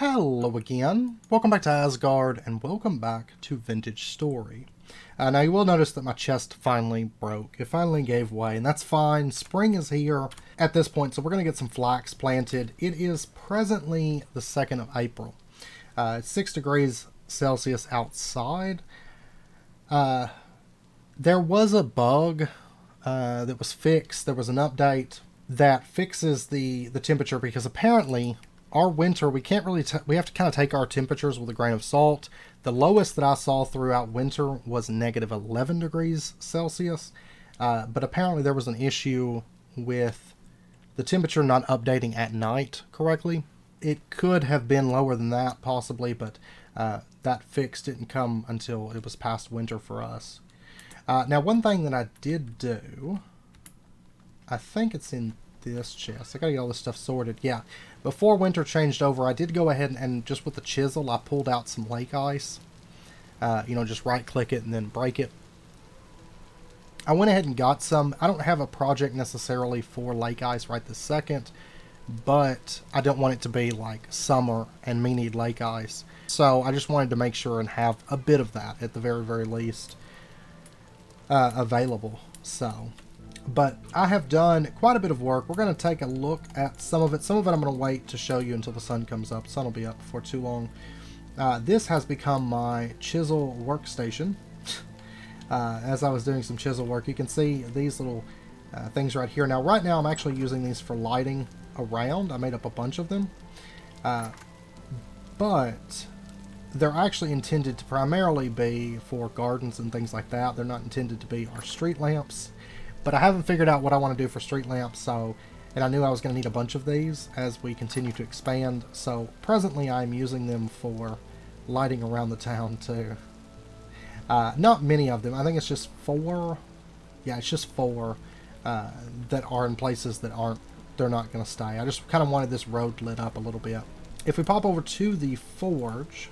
Hello again, welcome back to Asgard, and welcome back to Vintage Story. Now you will notice that my chest finally broke. It finally gave way, and that's fine. Spring is here at this point, so we're going to get some flax planted. It is presently the 2nd of April. It's 6 degrees Celsius outside. There was a bug that was fixed. There was an update that fixes the temperature, because apparently our winter, we can't really, we have to kind of take our temperatures with a grain of salt. The lowest that I saw throughout winter was negative 11 degrees Celsius. But apparently there was an issue with the temperature not updating at night correctly. It could have been lower than that, possibly, but that fix didn't come until it was past winter for us. Now, one thing that I did do, I think it's in this chest. I gotta get all this stuff sorted. Yeah, before winter changed over, I did go ahead and just with the chisel, I pulled out some lake ice. Just right click it and then break it. I went ahead and got some. I don't have a project necessarily for lake ice right this second, but I don't want it to be like summer and me need lake ice. So I just wanted to make sure and have a bit of that at the very, very least available. But I have done quite a bit of work. We're going to take a look at some of it. Some of it I'm going to wait to show you until the sun comes up. The sun will be up before too long. This has become my chisel workstation. As I was doing some chisel work, you can see these little things right here. Now, right now, I'm actually using these for lighting around. I made up a bunch of them. But they're actually intended to primarily be for gardens and things like that. They're not intended to be our street lamps. But I haven't figured out what I want to do for street lamps, and I knew I was going to need a bunch of these as we continue to expand. So presently I'm using them for lighting around the town too. Not many of them. I think it's just 4. Yeah, it's just 4 that are in places that they're not going to stay. I just kind of wanted this road lit up a little bit. If we pop over to the forge,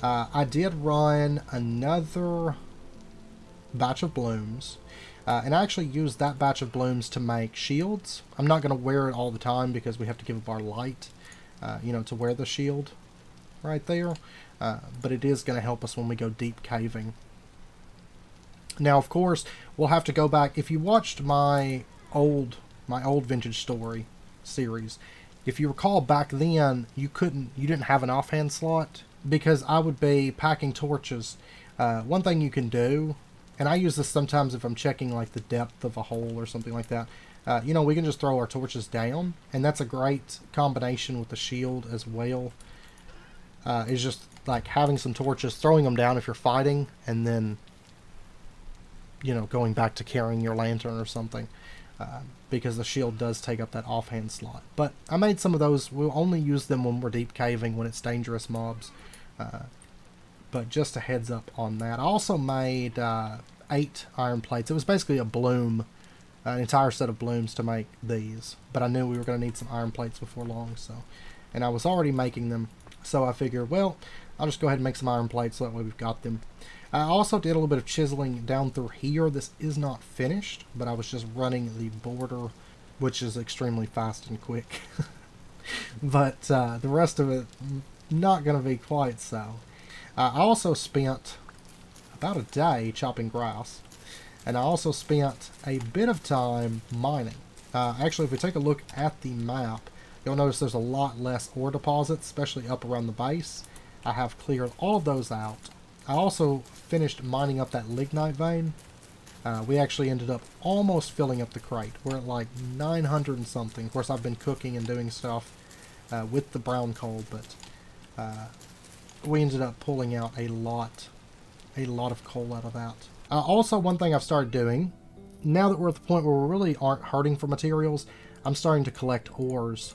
I did run another batch of blooms. And I actually used that batch of blooms to make shields. I'm not going to wear it all the time because we have to give up our light, to wear the shield right there. But it is going to help us when we go deep caving. Now, of course, we'll have to go back. If you watched my old Vintage Story series, if you recall back then, you didn't have an offhand slot because I would be packing torches. One thing you can do, and I use this sometimes if I'm checking like the depth of a hole or something like that. We can just throw our torches down, and that's a great combination with the shield as well. It's just like having some torches, throwing them down if you're fighting, and then, going back to carrying your lantern or something. Because the shield does take up that offhand slot. But I made some of those. We'll only use them when we're deep caving, when it's dangerous mobs. But just a heads up on that. I also made 8 iron plates. It was basically a bloom, an entire set of blooms to make these. But I knew we were going to need some iron plates before long, and I was already making them. So I figured, well, I'll just go ahead and make some iron plates so that way we've got them. I also did a little bit of chiseling down through here. This is not finished, but I was just running the border, which is extremely fast and quick. But the rest of it, not going to be quite so. I also spent about a day chopping grass, and I also spent a bit of time mining. Actually, if we take a look at the map, you'll notice there's a lot less ore deposits, especially up around the base. I have cleared all of those out. I also finished mining up that lignite vein. We actually ended up almost filling up the crate. We're at like 900 and something. Of course, I've been cooking and doing stuff with the brown coal, but we ended up pulling out a lot of coal out of that. Also, one thing I've started doing, now that we're at the point where we really aren't hurting for materials, I'm starting to collect ores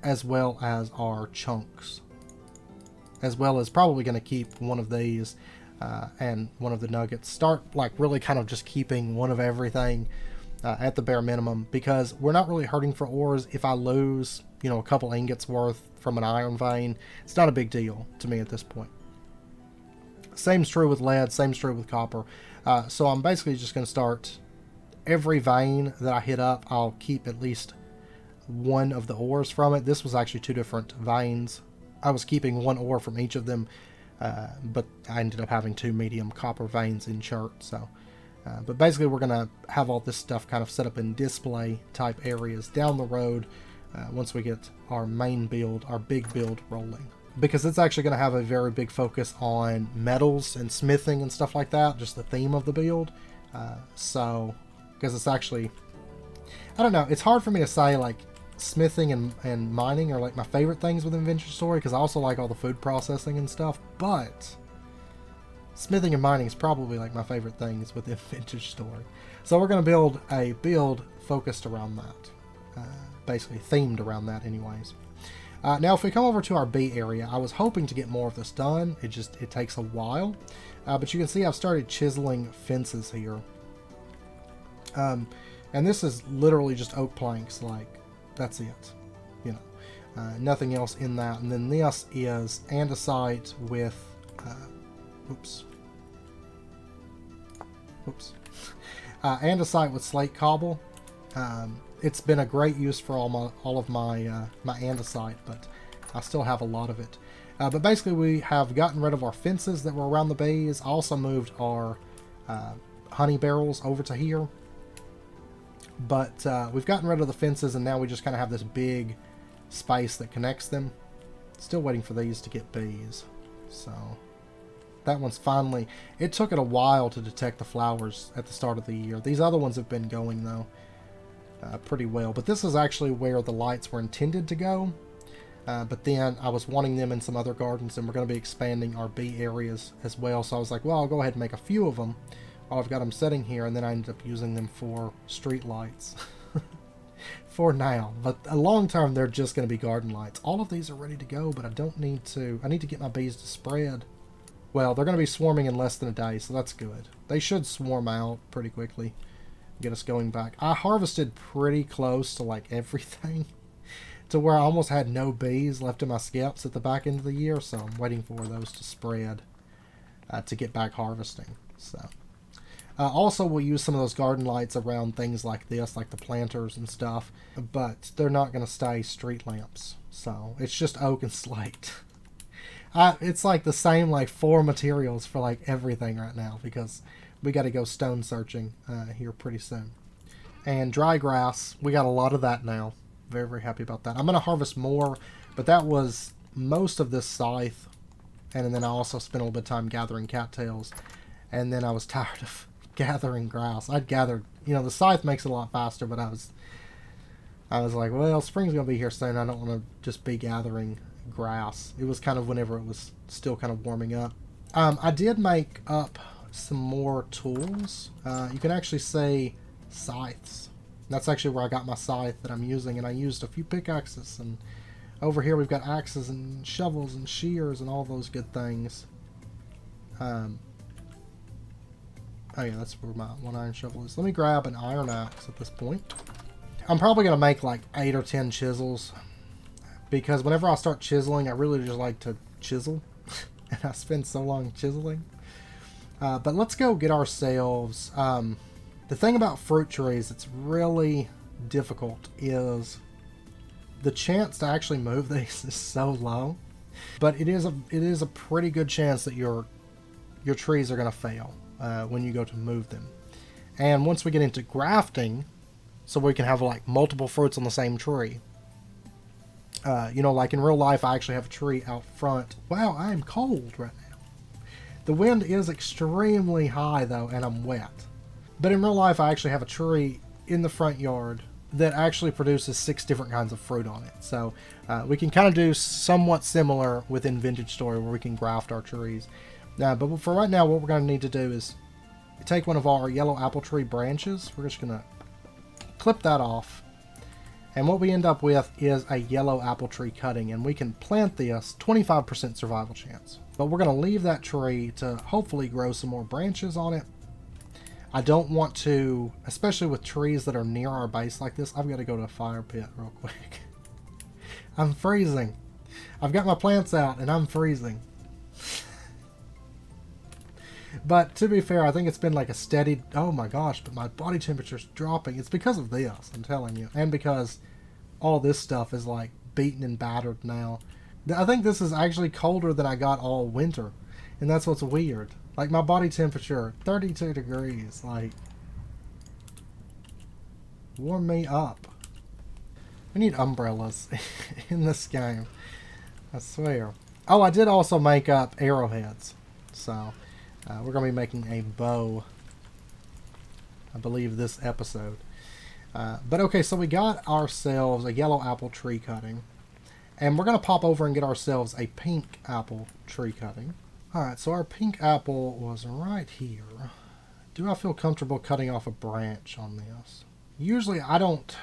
as well as our chunks. As well as probably going to keep one of these and one of the nuggets. Start like really kind of just keeping one of everything at the bare minimum, because we're not really hurting for ores. If I lose, a couple ingots worth from an iron vein, it's not a big deal to me at this point. Same's true with lead, same's true with copper. So I'm basically just going to start every vein that I hit up, I'll keep at least one of the ores from it. This was actually 2 different veins. I was keeping 1 ore from each of them, but I ended up having 2 medium copper veins in chert. So, but basically we're going to have all this stuff kind of set up in display type areas down the road once we get our main build, our big build rolling. Because it's actually going to have a very big focus on metals and smithing and stuff like that, just the theme of the build. So, because it's actually, I don't know, it's hard for me to say like smithing and mining are like my favorite things within Vintage Story, because I also like all the food processing and stuff, but smithing and mining is probably like my favorite things within Vintage Story. So we're going to build a build focused around that, basically themed around that anyways. Now if we come over to our B area, I was hoping to get more of this done. It takes a while, but you can see I've started chiseling fences here. And this is literally just oak planks, like that's it, you know, nothing else in that. And then this is andesite with andesite with slate cobble. It's been a great use for all of my my andesite, but I still have a lot of it. But basically we have gotten rid of our fences that were around the bays. Also moved our honey barrels over to here. But we've gotten rid of the fences, and now we just kind of have this big space that connects them. Still waiting for these to get bees. So that one's finally... It took it a while to detect the flowers at the start of the year. These other ones have been going, though, pretty well. But this is actually where the lights were intended to go. But then I was wanting them in some other gardens, and we're going to be expanding our bee areas as well. So I was like, well, I'll go ahead and make a few of them while I've got them sitting here, and then I ended up using them for street lights for now. But a long term, they're just going to be garden lights. All of these are ready to go, but I need to get my bees to spread. Well, they're going to be swarming in less than a day, so that's good. They should swarm out pretty quickly, get us going back. I harvested pretty close to like everything to where I almost had no bees left in my skips at the back end of the year, so I'm waiting for those to spread to get back harvesting. So also, we'll use some of those garden lights around things like this, like the planters and stuff, but they're not going to stay street lamps. So it's just oak and slate. It's like the same like 4 materials for like everything right now, because we got to go stone searching here pretty soon. And dry grass, we got a lot of that now. Very, very happy about that. I'm going to harvest more, but that was most of this scythe. And then I also spent a little bit of time gathering cattails. And then I was tired of gathering grass. I'd gathered, you know, the scythe makes it a lot faster, but I was like, well, spring's going to be here soon. I don't want to just be gathering grass. It was kind of whenever it was still kind of warming up. I did make up some more tools. You can actually say scythes. That's actually where I got my scythe that I'm using, and I used a few pickaxes, and over here we've got axes and shovels and shears and all those good things. Oh yeah, that's where my 1 iron shovel is. Let me grab an iron axe at this point. I'm probably going to make like 8 or 10 chisels, because whenever I start chiseling, I really just like to chisel. And I spend so long chiseling. But let's go get ourselves... the thing about fruit trees that's really difficult is the chance to actually move these is so low. But it is a pretty good chance that your trees are going to fail when you go to move them. And once we get into grafting, so we can have like multiple fruits on the same tree. You know, like in real life, I actually have a tree out front. Wow, I am cold right now. The wind is extremely high though, and I'm wet. But in real life, I actually have a tree in the front yard that actually produces 6 different kinds of fruit on it. So we can kind of do somewhat similar within Vintage Story, where we can graft our trees. But for right now, what we're going to need to do is take one of our yellow apple tree branches. We're just going to clip that off. And what we end up with is a yellow apple tree cutting. And we can plant this 25% survival chance. But we're going to leave that tree to hopefully grow some more branches on it. I don't want to, especially with trees that are near our base like this, I've got to go to a fire pit real quick. I'm freezing. I've got my plants out and I'm freezing. But to be fair, I think it's been like a steady, oh my gosh, but my body temperature's dropping. It's because of this, I'm telling you. And because all this stuff is like beaten and battered now. I think this is actually colder than I got all winter, and that's what's weird. Like my body temperature, 32 degrees. Like, warm me up. We need umbrellas in this game, I swear. Oh, I did also make up arrowheads, so we're gonna be making a bow, I believe, this episode. But okay, so we got ourselves a yellow apple tree cutting. And we're going to pop over and get ourselves a pink apple tree cutting. Alright, so our pink apple was right here. Do I feel comfortable cutting off a branch on this? Usually I don't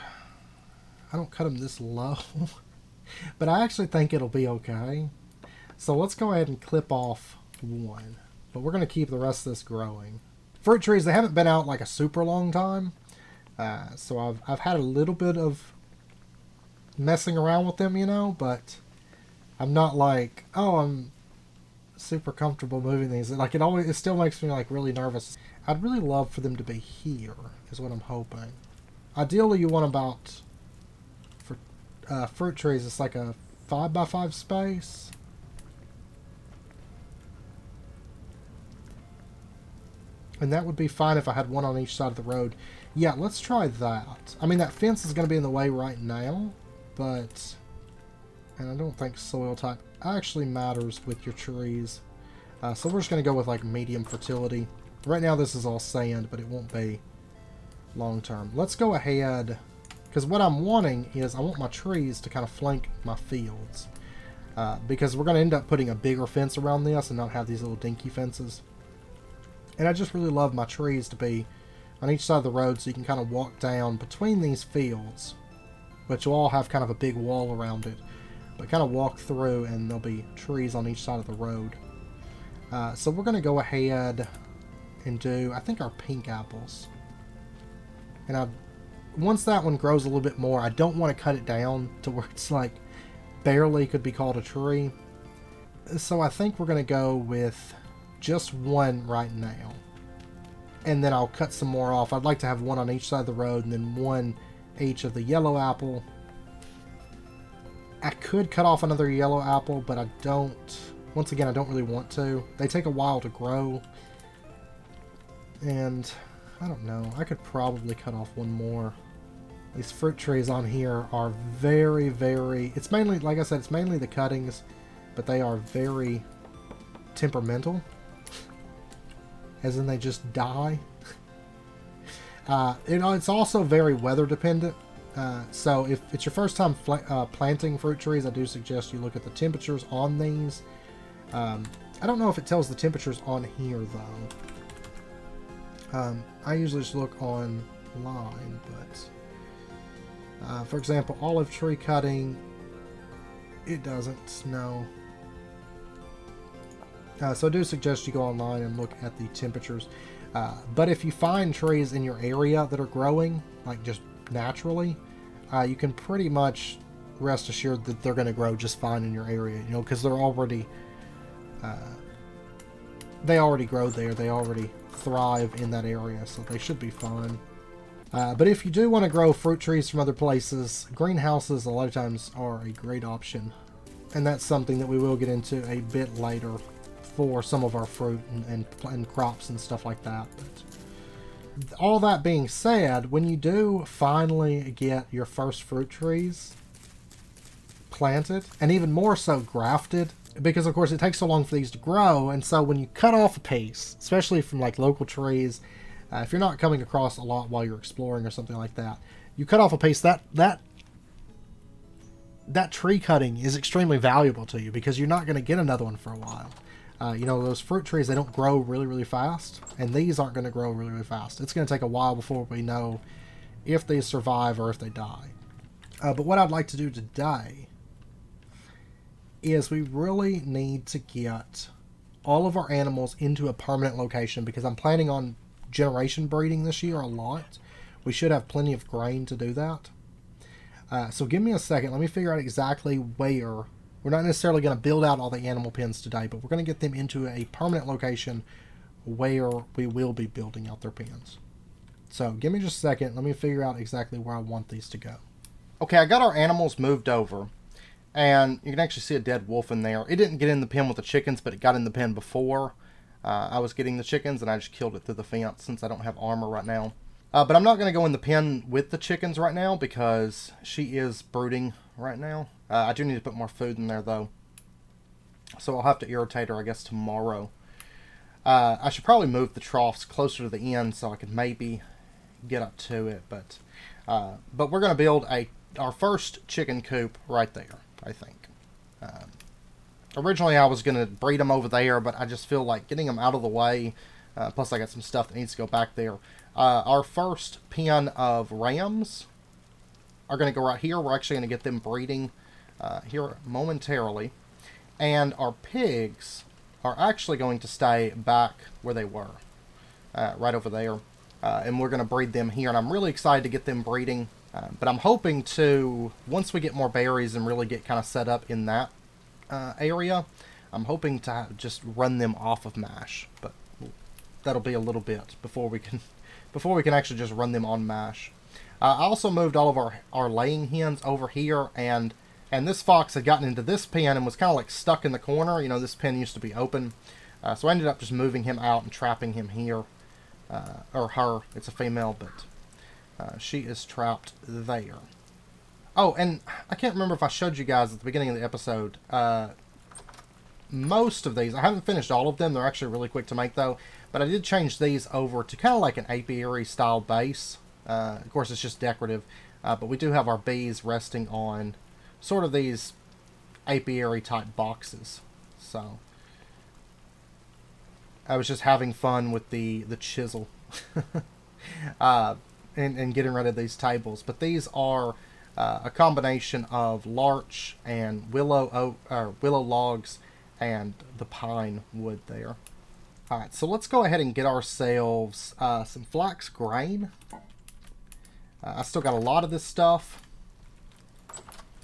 cut them this low. But I actually think it'll be okay. So let's go ahead and clip off one. But we're going to keep the rest of this growing. Fruit trees, they haven't been out like a super long time. So I've had a little bit of messing around with them, you know, but I'm not like, oh, I'm super comfortable moving these. Like, it still makes me like really nervous. I'd really love for them to be here, is what I'm hoping. Ideally, you want about, for fruit trees, it's like a 5x5 space. And that would be fine if I had one on each side of the road. Yeah, let's try that. I mean, that fence is going to be in the way right now. But, and I don't think soil type actually matters with your trees. So we're just going to go with like medium fertility. Right now this is all sand, but it won't be long term. Let's go ahead, because what I'm wanting is I want my trees to kind of flank my fields. Because we're going to end up putting a bigger fence around this and not have these little dinky fences. And I just really love my trees to be on each side of the road so you can kind of walk down between these fields. But you'll all have kind of a big wall around it. But kind of walk through and there'll be trees on each side of the road. So we're going to go ahead and do, I think, our pink apples. And once that one grows a little bit more, I don't want to cut it down to where it's like barely could be called a tree. So I think we're going to go with just one right now. And then I'll cut some more off. I'd like to have one on each side of the road and then one each of the yellow apple. I could cut off another yellow apple, but I don't. Once again, I don't really want to. They take a while to grow. And I don't know. I could probably cut off one more. These fruit trees on here are very, very... It's mainly, like I said, it's mainly the cuttings, but they are very temperamental. As in they just die. It's also very weather dependent. So if it's your first time planting fruit trees, I do suggest you look at the temperatures on these. I don't know if it tells the temperatures on here though. I usually just look online, but for example, olive tree cutting, it doesn't know. So I do suggest you go online and look at the temperatures. But if you find trees in your area that are growing, like just naturally, you can pretty much rest assured that they're going to grow just fine in your area, you know, because they're already, they already grow there, they already thrive in that area, so they should be fine. But if you do want to grow fruit trees from other places, greenhouses a lot of times are a great option, and that's something that we will get into a bit later for some of our fruit and crops and stuff like that. But all that being said, when you do finally get your first fruit trees planted, and even more so grafted, because of course it takes so long for these to grow, and so when you cut off a piece, especially from like local trees, if you're not coming across a lot while you're exploring or something like that, you cut off a piece, that tree cutting is extremely valuable to you because you're not going to get another one for a while. You know, those fruit trees, they don't grow really, really fast, and these aren't going to grow really, really fast. It's going to take a while before we know if they survive or if they die. But what I'd like to do today is we really need to get all of our animals into a permanent location because I'm planning on generation breeding this year a lot. We should have plenty of grain to do that. So give me a second. Let me figure out exactly where. We're not necessarily going to build out all the animal pens today, but we're going to get them into a permanent location where we will be building out their pens. So give me just a second. Let me figure out exactly where I want these to go. Okay, I got our animals moved over, and you can actually see a dead wolf in there. It didn't get in the pen with the chickens, but it got in the pen before I was getting the chickens, and I just killed it through the fence since I don't have armor right now. But I'm not going to go in the pen with the chickens right now because she is brooding right now. I do need to put more food in there, though. So I'll have to irritate her, I guess, tomorrow. I should probably move the troughs closer to the end so I could maybe get up to it. But we're going to build our first chicken coop right there, I think. Originally, I was going to breed them over there, but I just feel like getting them out of the way. Plus, I got some stuff that needs to go back there. Our first pen of rams are going to go right here. We're actually going to get them breeding here momentarily. And our pigs are actually going to stay back where they were, right over there. And we're going to breed them here. And I'm really excited to get them breeding. But I'm hoping to, once we get more berries and really get kind of set up in that area, I'm hoping to just run them off of mash. But that'll be a little bit before we can actually just run them on mash. I also moved all of our laying hens over here, and this fox had gotten into this pen and was kind of like stuck in the corner. You know, this pen used to be open. So I ended up just moving him out and trapping him here. Or her. It's a female, but she is trapped there. Oh, and I can't remember if I showed you guys at the beginning of the episode. Most of these, I haven't finished all of them. They're actually really quick to make, though. But I did change these over to kind of like an apiary style base. Of course, it's just decorative. But we do have our bees resting on sort of these apiary type boxes. So I was just having fun with the chisel and getting rid of these tables. But these are a combination of larch and willow logs and the pine wood there. Alright, so let's go ahead and get ourselves some flax grain. I still got a lot of this stuff,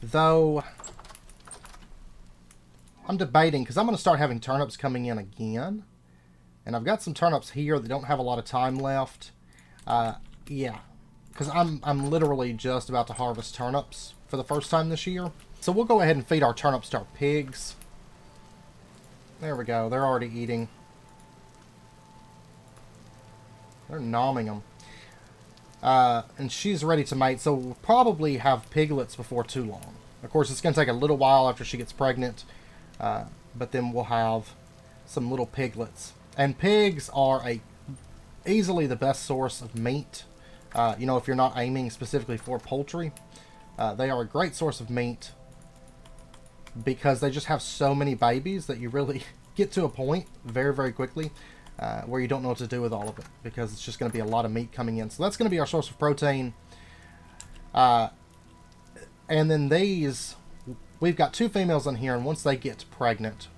though I'm debating, because I'm going to start having turnips coming in again. And I've got some turnips here that don't have a lot of time left. Yeah, because I'm literally just about to harvest turnips for the first time this year. So we'll go ahead and feed our turnips to our pigs. There we go, they're already eating. They're nomming them. And she's ready to mate, so we'll probably have piglets before too long. Of course, it's going to take a little while after she gets pregnant, but then we'll have some little piglets. And pigs are easily the best source of meat. You know, if you're not aiming specifically for poultry, they are a great source of meat because they just have so many babies that you really get to a point very, very quickly where you don't know what to do with all of it, because it's just going to be a lot of meat coming in. So that's going to be our source of protein. And then these, we've got 2 females in here, and once they get pregnant,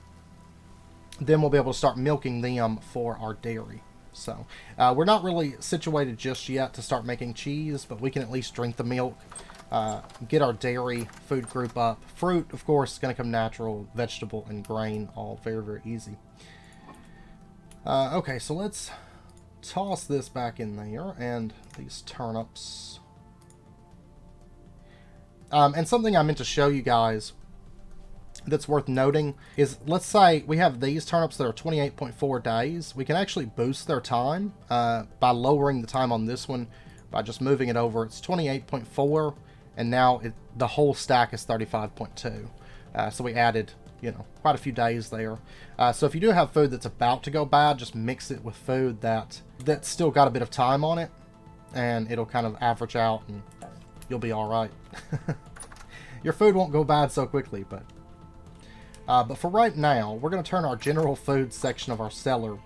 then we'll be able to start milking them for our dairy. So we're not really situated just yet to start making cheese, but we can at least drink the milk, get our dairy food group up. Fruit, of course, is going to come natural. Vegetable and grain, all very, very easy. Okay, so let's toss this back in there, and these turnips. And something I meant to show you guys that's worth noting is, let's say we have these turnips that are 28.4 days. We can actually boost their time by lowering the time on this one by just moving it over. It's 28.4, and now the whole stack is 35.2. So we added, you know, quite a few days there. So if you do have food that's about to go bad, just mix it with food that's still got a bit of time on it, and it'll kind of average out, and you'll be all right. Your food won't go bad so quickly, but for right now, we're going to turn our general food section of our cellar,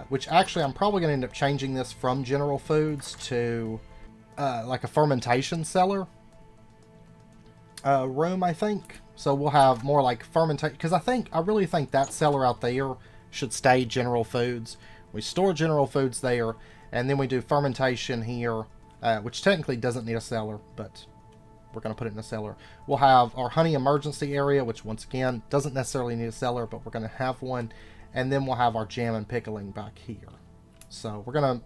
which actually I'm probably going to end up changing this from general foods to like a fermentation cellar room, I think. So we'll have more like fermentation, because I really think that cellar out there should stay general foods. We store general foods there, and then we do fermentation here, which technically doesn't need a cellar, but we're going to put it in a cellar. We'll have our honey emergency area, which once again doesn't necessarily need a cellar, but we're going to have one. And then we'll have our jam and pickling back here. So we're going to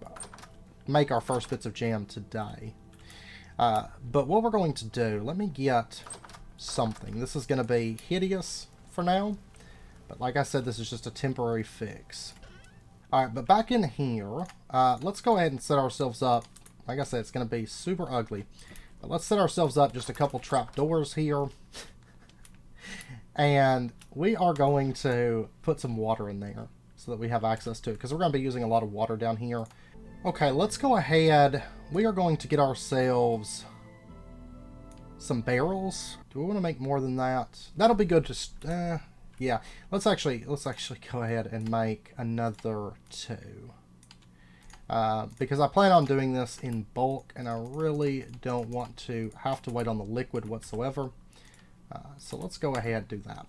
make our first bits of jam today. But what we're going to do, let me get something. This is going to be hideous for now. But like I said, this is just a temporary fix. Alright, but back in here, let's go ahead and set ourselves up. Like I said, it's going to be super ugly. But let's set ourselves up just a couple trapdoors here. And we are going to put some water in there so that we have access to it, because we're going to be using a lot of water down here. Okay, let's go ahead. We are going to get ourselves some barrels. Do we want to make more than that? That'll be good to... yeah, let's actually go ahead and make another 2. Because I plan on doing this in bulk, and I really don't want to have to wait on the liquid whatsoever. So let's go ahead and do that.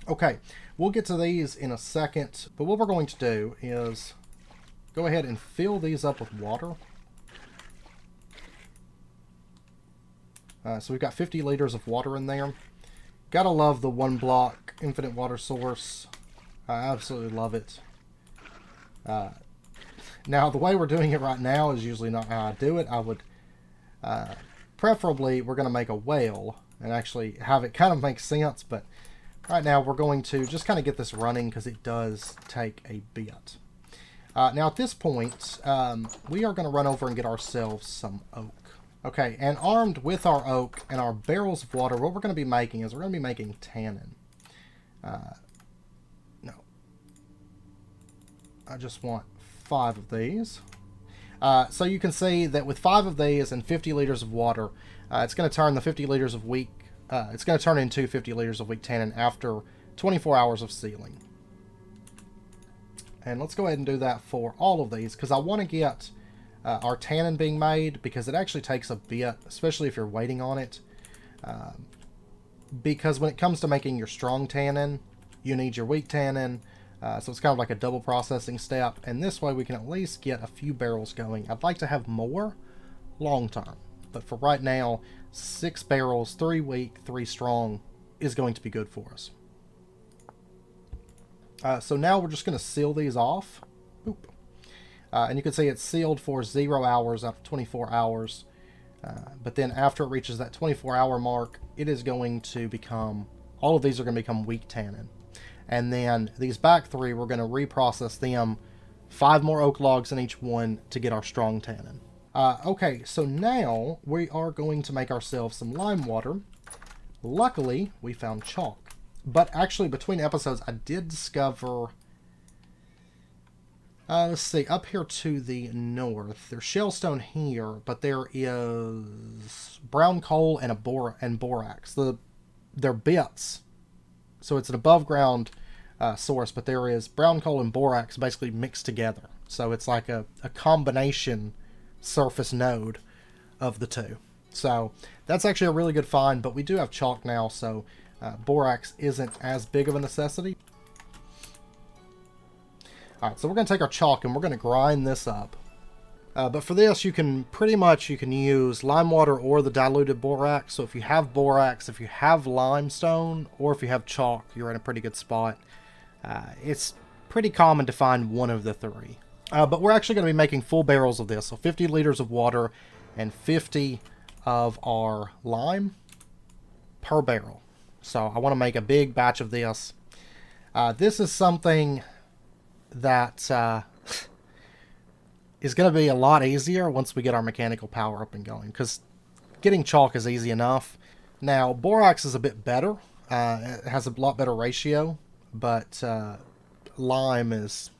Okay, we'll get to these in a second, but what we're going to do is go ahead and fill these up with water. So we've got 50 liters of water in there. Gotta love the 1 block infinite water source. I absolutely love it. Now, the way we're doing it right now is usually not how I do it. I would, preferably, we're going to make a well and actually have it kind of make sense, but right now we're going to just kind of get this running because it does take a bit. Now, at this point, we are going to run over and get ourselves some oak. Okay, and armed with our oak and our barrels of water, what we're going to be making is we're going to be making tannin. No. I just want 5 of these. So you can see that with 5 of these and 50 liters of water, it's going to turn the 50 liters of weak, it's going to turn into 50 liters of weak tannin after 24 hours of sealing. And let's go ahead and do that for all of these, because I want to get our tannin being made, because it actually takes a bit, especially if you're waiting on it. Because when it comes to making your strong tannin, you need your weak tannin. So it's kind of like a double processing step, and this way we can at least get a few barrels going. I'd like to have more long term, but for right now, 6 barrels, 3 weak, 3 strong is going to be good for us. So now we're just going to seal these off. Boop. And you can see it's sealed for 0 hours after 24 hours. But then after it reaches that 24-hour mark, it is going to become, all of these are going to become weak tannin. And then these back 3, we're going to reprocess them, 5 more oak logs in each one to get our strong tannin. Okay, so now we are going to make ourselves some lime water. Luckily, we found chalk. But actually, between episodes, I did discover... let's see, up here to the north, there's shellstone here, but there is brown coal and borax. They're bits. So it's an above ground source, but there is brown coal and borax basically mixed together. So it's like a combination surface node of the two. So that's actually a really good find, but we do have chalk now, so borax isn't as big of a necessity. Alright, so we're going to take our chalk and we're going to grind this up. But for this, you can use lime water or the diluted borax. So if you have borax, if you have limestone, or if you have chalk, you're in a pretty good spot. It's pretty common to find one of the 3. But we're actually going to be making full barrels of this. So 50 liters of water and 50 of our lime per barrel. So I want to make a big batch of this. This is something that is going to be a lot easier once we get our mechanical power up and going, because getting chalk is easy enough. Now, borax is a bit better. It has a lot better ratio, but lime is...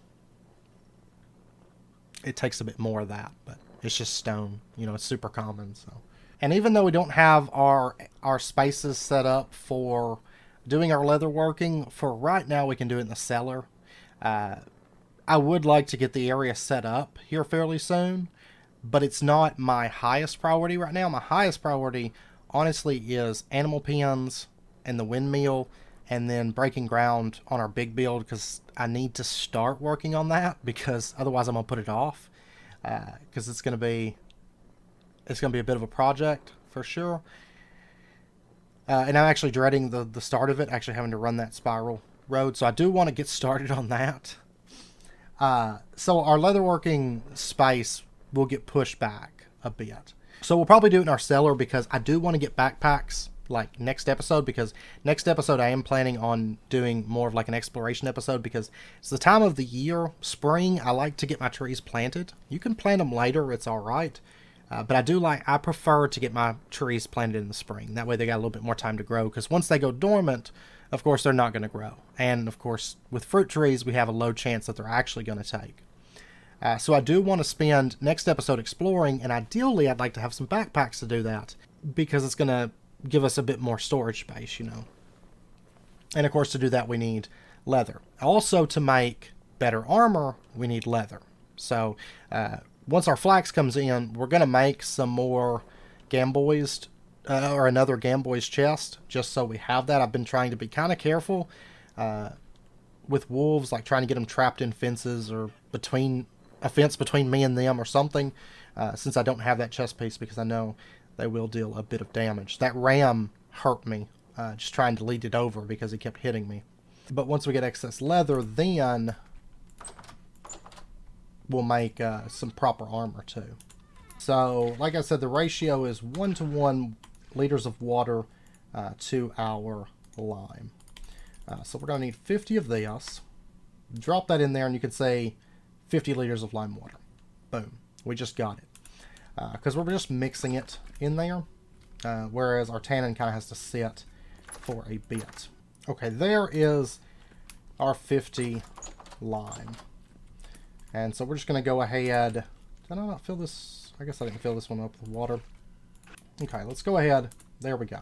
it takes a bit more of that, but it's just stone. You know, it's super common. So, and even though we don't have our spaces set up for doing our leather working, for right now we can do it in the cellar. I would like to get the area set up here fairly soon, but it's not my highest priority right now. My highest priority, honestly, is animal pens and the windmill, and then breaking ground on our big build, because I need to start working on that, because otherwise I'm going to put it off, because it's going to be a bit of a project for sure. And I'm actually dreading the start of it, actually having to run that spiral road, so I do want to get started on that. So our leatherworking space will get pushed back a bit. So we'll probably do it in our cellar because I do want to get backpacks like next episode, because next episode I am planning on doing more of like an exploration episode, because it's the time of the year, spring. I like to get my trees planted. You can plant them later, it's all right. But I prefer to get my trees planted in the spring. That way they got a little bit more time to grow, because once they go dormant, of course, they're not going to grow. And of course, with fruit trees, we have a low chance that they're actually going to take. So I do want to spend next episode exploring, and ideally I'd like to have some backpacks to do that, because it's going to give us a bit more storage space, you know. And of course, to do that, we need leather. Also, to make better armor, we need leather. So once our flax comes in, we're going to make some more gamboys, or another gamboys chest, just so we have that. I've been trying to be kind of careful with wolves, like trying to get them trapped in fences, or between a fence between me and them or something, since I don't have that chest piece, because I know they will deal a bit of damage. That ram hurt me, just trying to lead it over because he kept hitting me. But once we get excess leather, then we'll make some proper armor too. So, like I said, the ratio is 1:1 liters of water to our lime. So we're going to need 50 of this. Drop that in there, and you can say 50 liters of lime water. Boom. We just got it. Because we're just mixing it in there, whereas our tannin kind of has to sit for a bit. Okay, there is our 50 lime. And so we're just going to go ahead. Did I not fill this? I guess I didn't fill this one up with water. Okay, let's go ahead. There we go.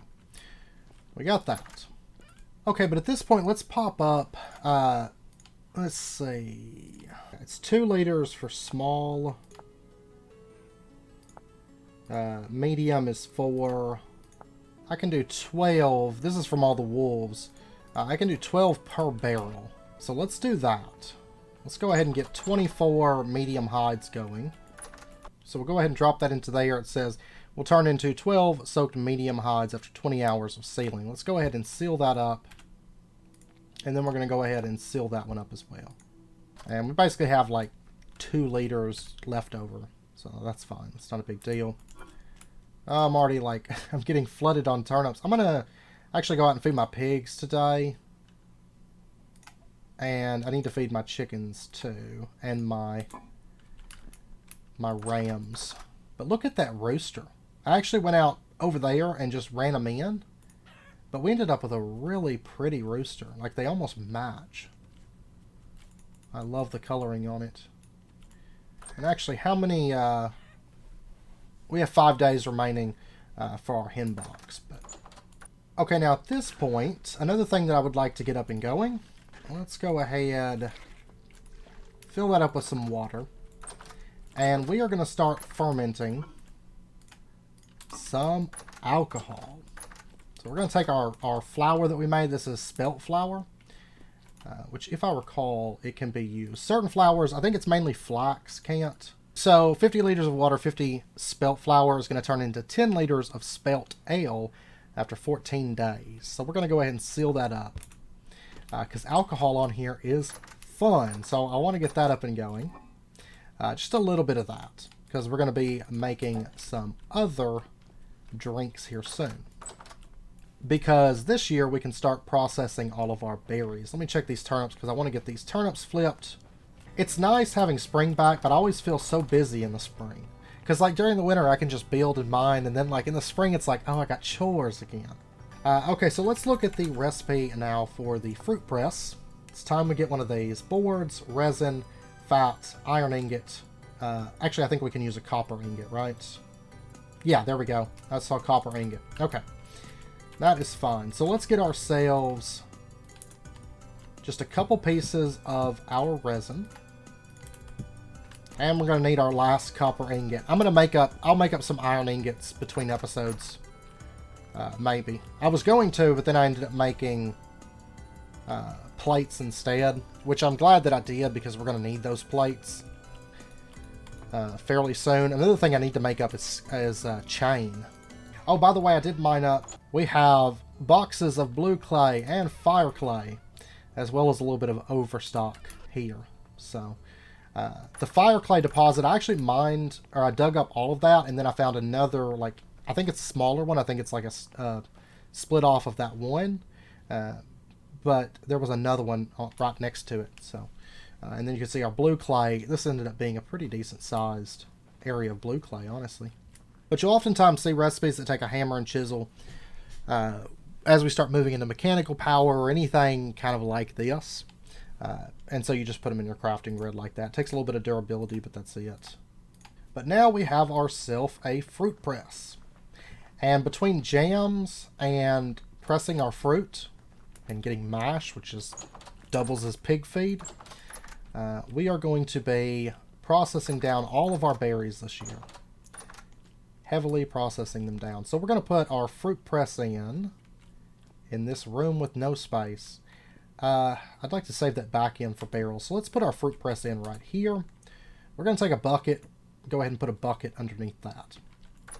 We got that. Okay, but at this point, let's pop up. Let's see. It's 2 liters for small. Medium is 4. I can do 12. This is from all the wolves. I can do 12 per barrel. So let's do that. Let's go ahead and get 24 medium hides going. So we'll go ahead and drop that into there. It says we'll turn into 12 soaked medium hides after 20 hours of sealing. Let's go ahead and seal that up. And then we're going to go ahead and seal that one up as well. And we basically have like 2 liters left over. So that's fine. It's not a big deal. I'm already like, I'm getting flooded on turnips. I'm going to actually go out and feed my pigs today. And I need to feed my chickens too. And my rams. But look at that rooster. I actually went out over there and just ran them in. But we ended up with a really pretty rooster. Like, they almost match. I love the coloring on it. And actually, how many... we have 5 days remaining for our hen box. But okay, now at this point, another thing that I would like to get up and going. Let's go ahead, fill that up with some water. And we are going to start fermenting some alcohol. So we're going to take our flour that we made. This is spelt flour, which, if I recall, it can be used. Certain flours, I think it's mainly flax, can't. So 50 liters of water, 50 spelt flour is going to turn into 10 liters of spelt ale after 14 days. So we're going to go ahead and seal that up. Because alcohol on here is fun. So I want to get that up and going. Just a little bit of that. Because we're going to be making some other drinks here soon. Because this year we can start processing all of our berries. Let me check these turnips because I want to get these turnips flipped. It's nice having spring back, but I always feel so busy in the spring. Because like during the winter I can just build and mine, and then like in the spring it's like, oh, I got chores again. Okay, so let's look at the recipe now for the fruit press. It's time we get one of these. Boards, resin, fat, iron ingot. Actually, I think we can use a copper ingot, right? Yeah, there we go. I saw copper ingot. Okay. That is fine. So let's get ourselves just a couple pieces of our resin. And we're going to need our last copper ingot. I'll make up some iron ingots between episodes. Maybe. I was going to, but then I ended up making plates instead, which I'm glad that I did because we're going to need those plates fairly soon. Another thing I need to make up is chain. Oh, by the way, I did mine up. We have boxes of blue clay and fire clay, as well as a little bit of overstock here. So The fire clay deposit, I actually mined, or I dug up all of that, and then I found another, like, I think it's a smaller one. I think it's like a split off of that one. But there was another one right next to it. So, and then you can see our blue clay. This ended up being a pretty decent sized area of blue clay, honestly. But you'll oftentimes see recipes that take a hammer and chisel as we start moving into mechanical power or anything kind of like this. And so you just put them in your crafting grid like that. It takes a little bit of durability, but that's it. But now we have ourselves a fruit press. And between jams and pressing our fruit and getting mash, which is doubles as pig feed, we are going to be processing down all of our berries this year. Heavily processing them down. So we're going to put our fruit press in this room with no space. I'd like to save that back in for barrels. So let's put our fruit press in right here. We're going to take a bucket, go ahead and put a bucket underneath that.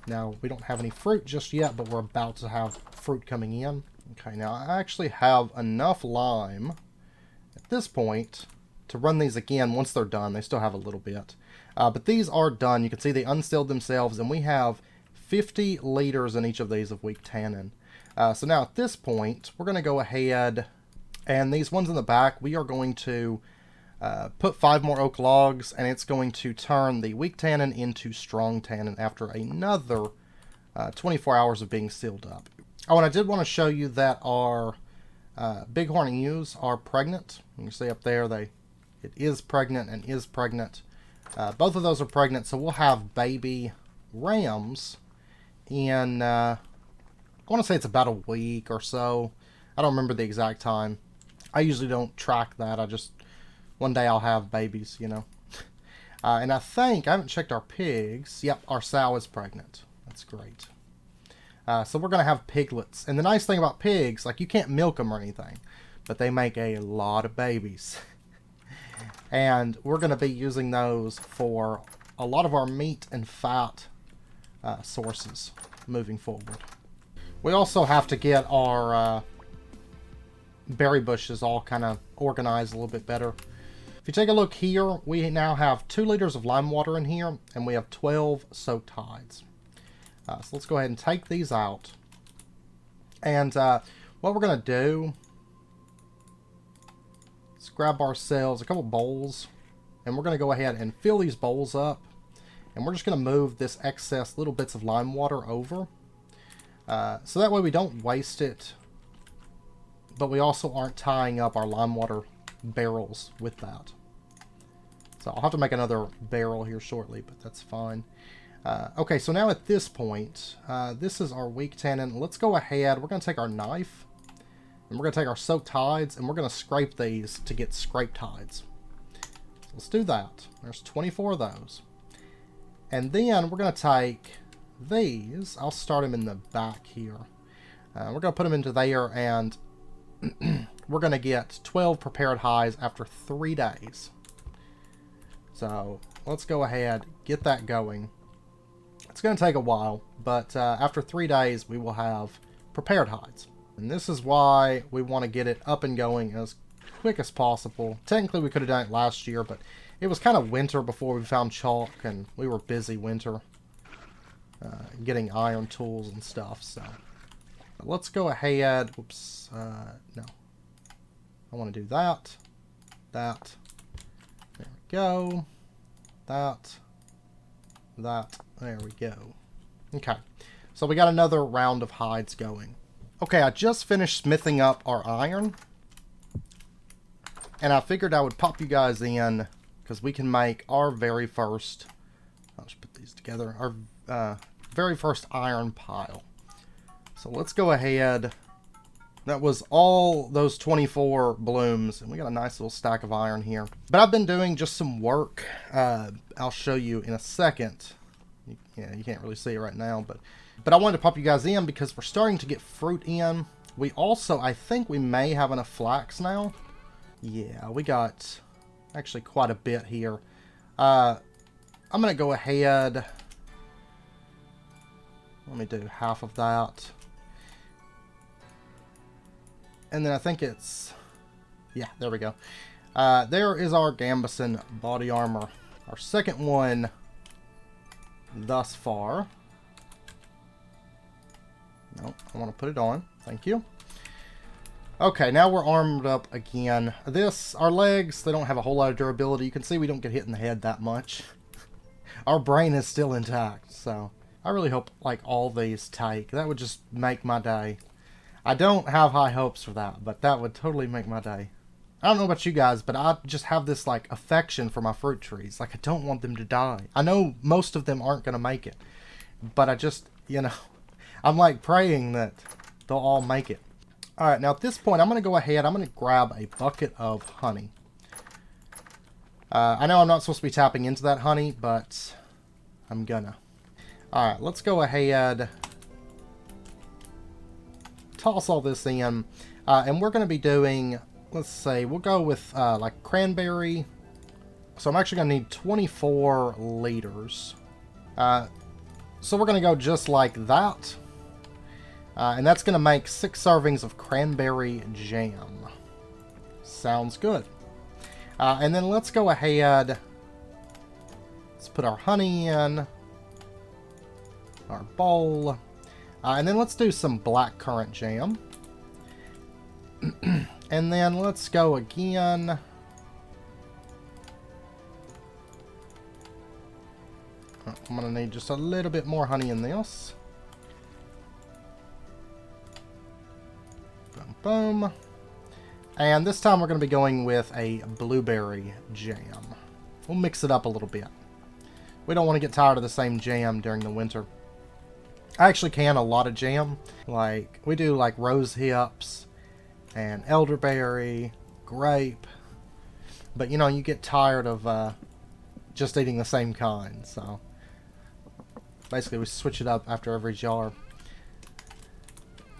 Now, we don't have any fruit just yet, but we're about to have fruit coming in. Okay, now I actually have enough lime at this point to run these again once they're done. They still have a little bit. But these are done. You can see they unsealed themselves, and we have 50 liters in each of these of weak tannin. So now at this point, we're going to go ahead, and these ones in the back, we are going to put 5 more oak logs, and it's going to turn the weak tannin into strong tannin after another 24 hours of being sealed up. Oh, and I did want to show you that our bighorn ewes are pregnant. You can see up there, it is pregnant and is pregnant. Both of those are pregnant, so we'll have baby rams in, I want to say it's about a week or so. I don't remember the exact time. I usually don't track that. One day I'll have babies, you know. And I haven't checked our pigs. Yep, our sow is pregnant. That's great. So we're going to have piglets. And the nice thing about pigs, like, you can't milk them or anything, but they make a lot of babies. And we're going to be using those for a lot of our meat and fat sources moving forward. We also have to get our berry bushes all kind of organized a little bit better. If you take a look here, we now have 2 liters of lime water in here, and we have 12 soaked hides. So let's go ahead and take these out. And what we're going to do, let's grab ourselves a couple bowls, and we're going to go ahead and fill these bowls up. And we're just going to move this excess little bits of lime water over. So that way we don't waste it, but we also aren't tying up our lime water barrels with that. So I'll have to make another barrel here shortly, but that's fine. Okay, so now at this point, this is our weak tannin. Let's go ahead. We're going to take our knife, and we're going to take our soaked hides, and we're going to scrape these to get scraped hides. So let's do that. There's 24 of those. And then we're going to take these. I'll start them in the back here. We're going to put them into there, and we're going to get 12 prepared hides after 3 days. So let's go ahead, get that going. It's going to take a while, but after 3 days, we will have prepared hides. And this is why we want to get it up and going as quick as possible. Technically, we could have done it last year, but it was kind of winter before we found chalk, and we were busy winter getting iron tools and stuff. So let's go ahead. Whoops. No. I want to do that. That. There we go. That. There we go. Okay. So we got another round of hides going. Okay, I just finished smithing up our iron. And I figured I would pop you guys in, because we can make our very first, I'll just put these together, our very first iron pile. So let's go ahead. That was all those 24 blooms, and we got a nice little stack of iron here. But I've been doing just some work. I'll show you in a second. Yeah, you can't really see it right now, but I wanted to pop you guys in because we're starting to get fruit in. We also, I think we may have enough flax now. Yeah, we got actually quite a bit here. I'm going to go ahead. Let me do half of that. And then I think it's, yeah, there we go. There is our Gambeson body armor. Our second one thus far. No, I want to put it on. Thank you. Okay, now we're armed up again. Our legs, they don't have a whole lot of durability. You can see we don't get hit in the head that much. Our brain is still intact, so I really hope like all these take. That would just make my day. I don't have high hopes for that, but that would totally make my day. I don't know about you guys, but I just have this like affection for my fruit trees. Like I don't want them to die. I know most of them aren't going to make it, but I just, you know, I'm like praying that they'll all make it. Alright, now at this point, I'm going to go ahead. I'm going to grab a bucket of honey. I know I'm not supposed to be tapping into that honey, but I'm gonna. Alright, let's go ahead. Toss all this in. And we're going to be doing, let's say, we'll go with like cranberry. So I'm actually going to need 24 liters. So we're going to go just like that. And that's going to make 6 servings of cranberry jam. Sounds good. And then let's go ahead. Let's put our honey in. Our bowl. And then let's do some blackcurrant jam. And then let's go again. I'm going to need just a little bit more honey in this. Boom. And this time we're going to be going with a blueberry jam. We'll mix it up a little bit. We don't want to get tired of the same jam during the winter. I actually can a lot of jam. Like, we do like rose hips and elderberry, grape. But, you know, you get tired of just eating the same kind. So, basically we switch it up after every jar.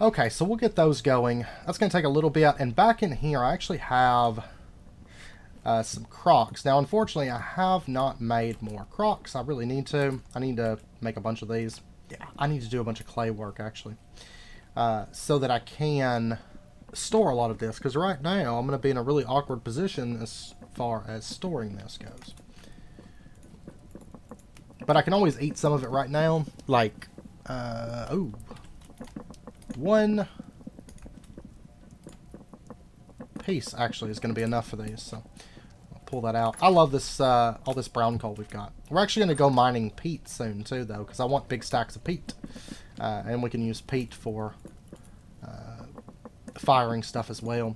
Okay, so we'll get those going. That's going to take a little bit. And back in here, I actually have some crocks. Now, unfortunately, I have not made more crocks. I really need to. I need to make a bunch of these. Yeah, I need to do a bunch of clay work, actually. So that I can store a lot of this. Because right now, I'm going to be in a really awkward position as far as storing this goes. But I can always eat some of it right now. Like, ooh. One piece actually is going to be enough for these, so I'll pull that out. I love this, all this brown coal we've got. We're actually going to go mining peat soon too, though, because I want big stacks of peat, and we can use peat for firing stuff as well.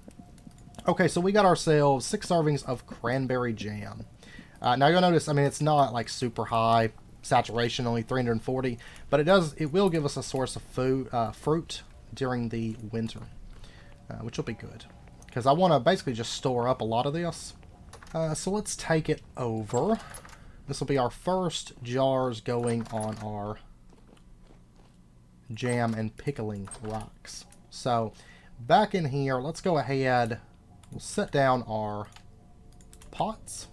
Okay, so we got ourselves 6 servings of cranberry jam. Now you'll notice, I mean, it's not like super high saturation, only 340, but it will give us a source of fruit during the winter, which will be good because I want to basically just store up a lot of this. So let's take it over. This will be our first jars going on our jam and pickling racks. So back in here, let's go ahead. We'll set down our pots.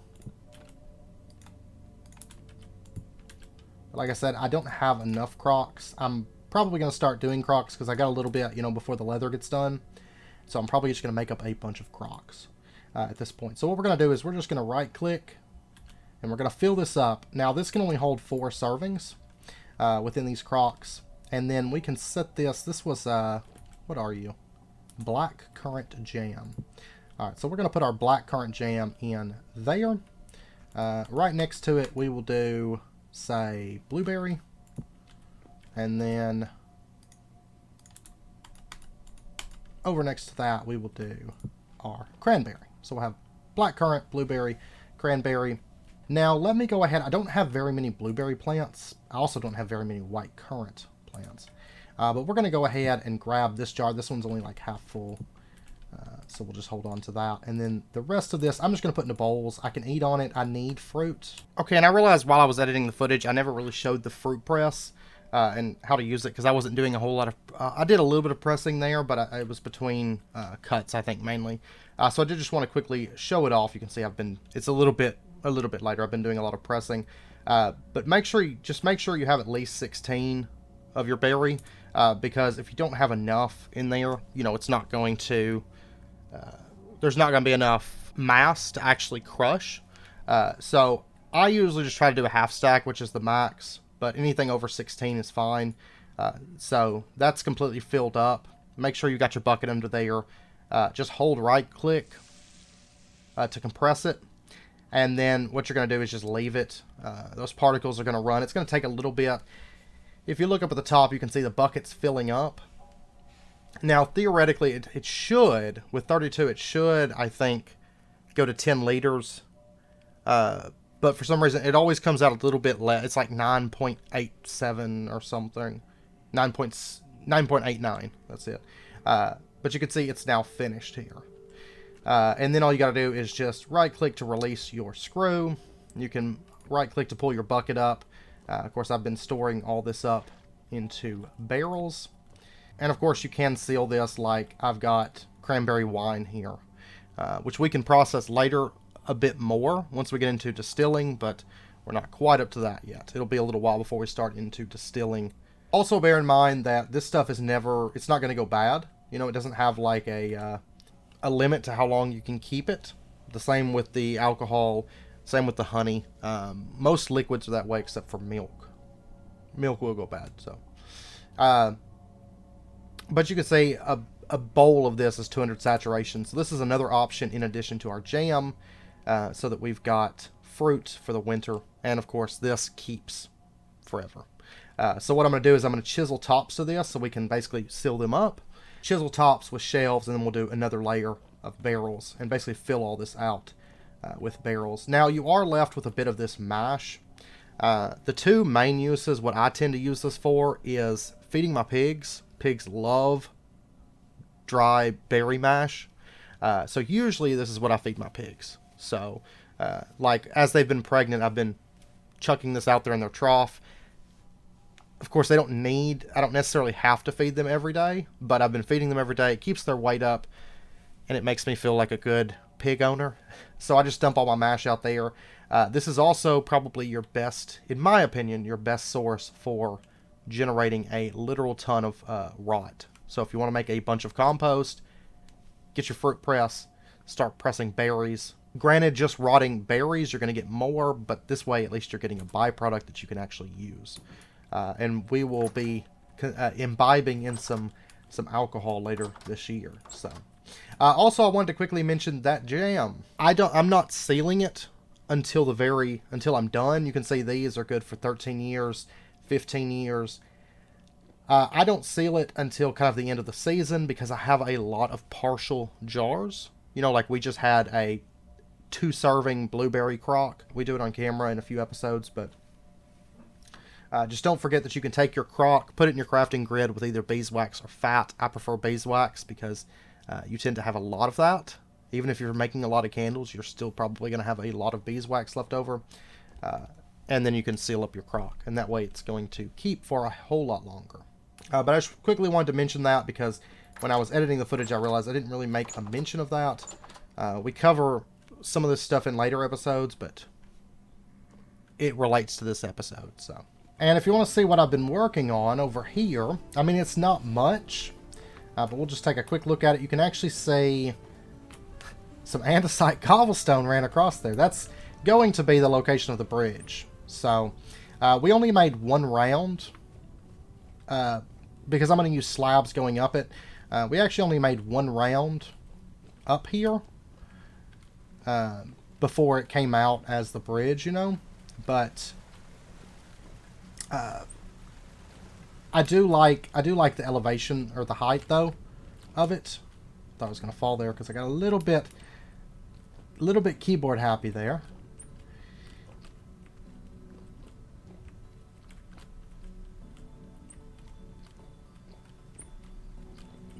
Like I said, I don't have enough crocks. I'm probably going to start doing crocks because I got a little bit, you know, before the leather gets done. So I'm probably just going to make up a bunch of crocks at this point. So what we're going to do is we're just going to right click and we're going to fill this up. Now this can only hold 4 servings within these crocks. And then we can set this. This was, what are you? Blackcurrant jam. Alright, so we're going to put our blackcurrant jam in there. Right next to it we will do, say, blueberry, and then over next to that we will do our cranberry. So we'll have blackcurrant, blueberry, cranberry. Now let me go ahead. I don't have very many blueberry plants. I also don't have very many white currant plants, but we're going to go ahead and grab this jar. This one's only like half full, so we'll just hold on to that. And then the rest of this, I'm just going to put into bowls. I can eat on it. I need fruit. Okay, and I realized while I was editing the footage, I never really showed the fruit press and how to use it because I wasn't doing a whole lot of... I did a little bit of pressing there, but it was between cuts, I think, mainly. So I did just want to quickly show it off. You can see it's a little bit later. I've been doing a lot of pressing. But make sure you have at least 16 of your berry because if you don't have enough in there, you know, it's not going to... there's not going to be enough mass to actually crush. So I usually just try to do a half stack, which is the max, but anything over 16 is fine. So that's completely filled up. Make sure you got your bucket under there. Just hold right click to compress it. And then what you're going to do is just leave it. Those particles are going to run. It's going to take a little bit. If you look up at the top, you can see the bucket's filling up. Now, theoretically, it should, with 32, it should, I think, go to 10 liters. But for some reason, it always comes out a little bit less. It's like 9.87 or something. 9.89. That's it. But you can see it's now finished here. And then all you got to do is just right-click to release your screw. You can right-click to pull your bucket up. Of course, I've been storing all this up into barrels. And of course, you can seal this like I've got cranberry wine here, which we can process later a bit more once we get into distilling, but we're not quite up to that yet. It'll be a little while before we start into distilling. Also, bear in mind that this stuff is never, it's not going to go bad. You know, it doesn't have like a limit to how long you can keep it. The same with the alcohol, same with the honey. Most liquids are that way except for milk. Milk will go bad, so. But you could say a bowl of this is 200 saturation. So this is another option in addition to our jam, so that we've got fruit for the winter. And of course, this keeps forever. So what I'm going to do is I'm going to chisel tops to this so we can basically seal them up. Chisel tops with shelves, and then we'll do another layer of barrels and basically fill all this out with barrels. Now, you are left with a bit of this mash. The two main uses, what I tend to use this for, is feeding my pigs. Pigs love dry berry mash. So usually this is what I feed my pigs. So, like, as they've been pregnant, I've been chucking this out there in their trough. Of course, I don't necessarily have to feed them every day, but I've been feeding them every day. It keeps their weight up, and it makes me feel like a good pig owner. So I just dump all my mash out there. This is also probably your best, in my opinion, your best source for generating a literal ton of rot. So if you want to make a bunch of compost, get your fruit press, start pressing berries. Granted, just rotting berries, you're going to get more, but this way at least you're getting a byproduct that you can actually use. And we will be imbibing in some alcohol later this year. So, also I wanted to quickly mention that jam. I'm not sealing it until I'm done. You can see these are good for 13 years, 15 years. I don't seal it until kind of the end of the season because I have a lot of partial jars. You know, like we just had a 2-serving blueberry crock. We do it on camera in a few episodes, but just don't forget that you can take your crock, put it in your crafting grid with either beeswax or fat. I prefer beeswax because you tend to have a lot of that. Even if you're making a lot of candles, you're still probably going to have a lot of beeswax left over. And then you can seal up your crock, and that way it's going to keep for a whole lot longer. But I just quickly wanted to mention that because when I was editing the footage, I realized I didn't really make a mention of that. We cover some of this stuff in later episodes, but it relates to this episode, so. And if you want to see what I've been working on over here, I mean, it's not much, but we'll just take a quick look at it. You can actually see some andesite cobblestone ran across there. That's going to be the location of the bridge. So, we only made one round, because I'm going to use slabs going up it. We actually only made one round up here, before it came out as the bridge, you know, but I do like the elevation or the height though of it. Thought I was gonna fall there because I got a little bit keyboard happy there.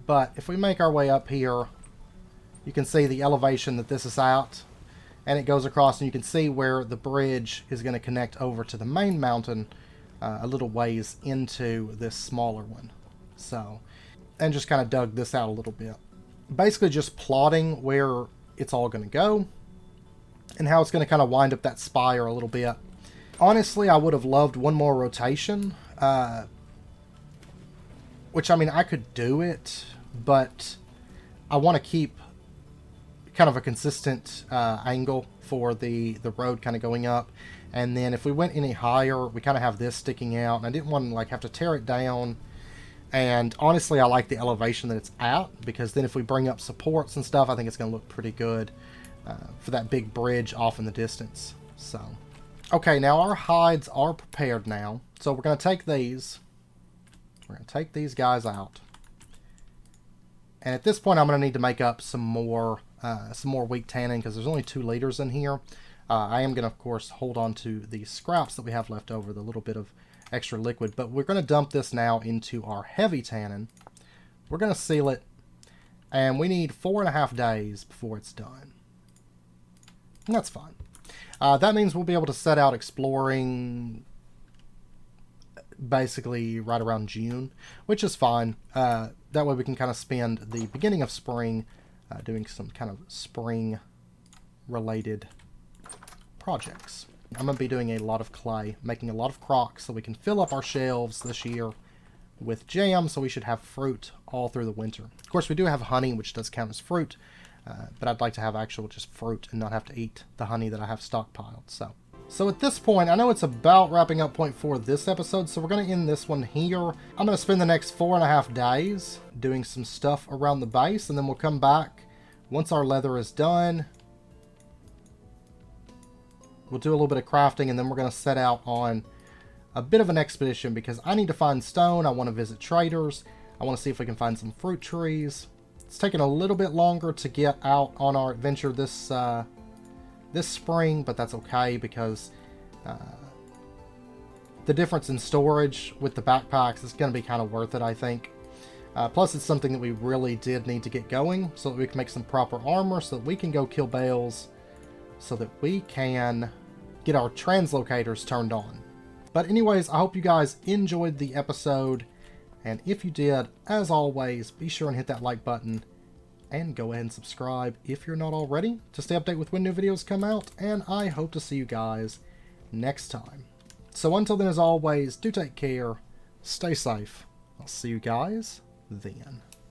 But if we make our way up here, you can see the elevation that this is at, and it goes across, and you can see where the bridge is going to connect over to the main mountain a little ways into this smaller one. So, and just kind of dug this out a little bit. Basically just plotting where it's all going to go and how it's going to kind of wind up that spire a little bit. Honestly, I would have loved one more rotation, which, I mean, I could do it, but I want to keep kind of a consistent angle for the road kind of going up. And then if we went any higher, we kind of have this sticking out, and I didn't want to like have to tear it down. And honestly, I like the elevation that it's at, because then if we bring up supports and stuff, I think it's going to look pretty good for that big bridge off in the distance. So, okay, now our hides are prepared now. So we're going to take these. We're going to take these guys out. And at this point, I'm going to need to make up some more weak tannin, because there's only 2 liters in here. I am going to, of course, hold on to the scraps that we have left over, the little bit of extra liquid. But we're going to dump this now into our heavy tannin. We're going to seal it. And we need 4.5 days before it's done. And that's fine. That means we'll be able to set out exploring basically right around June, which is fine. That way we can kind of spend the beginning of spring doing some kind of spring related projects. I'm going to be doing a lot of clay, making a lot of crocks so we can fill up our shelves this year with jam, so we should have fruit all through the winter. Of course, we do have honey, which does count as fruit, but I'd like to have actual just fruit and not have to eat the honey that I have stockpiled. So at this point, I know it's about wrapping up point for this episode, so we're going to end this one here. I'm going to spend the next 4.5 days doing some stuff around the base, and then we'll come back once our leather is done. We'll do a little bit of crafting, and then we're going to set out on a bit of an expedition, because I need to find stone. I want to visit traders. I want to see if we can find some fruit trees. It's taken a little bit longer to get out on our adventure this spring, but that's okay, because the difference in storage with the backpacks is going to be kind of worth it, I think. Plus, it's something that we really did need to get going so that we can make some proper armor, so that we can go kill bales, so that we can get our translocators turned on. But anyways, I hope you guys enjoyed the episode, and if you did, as always, be sure and hit that like button, and go ahead and subscribe if you're not already, to stay updated with when new videos come out, and I hope to see you guys next time. So until then, as always, do take care, stay safe, I'll see you guys then.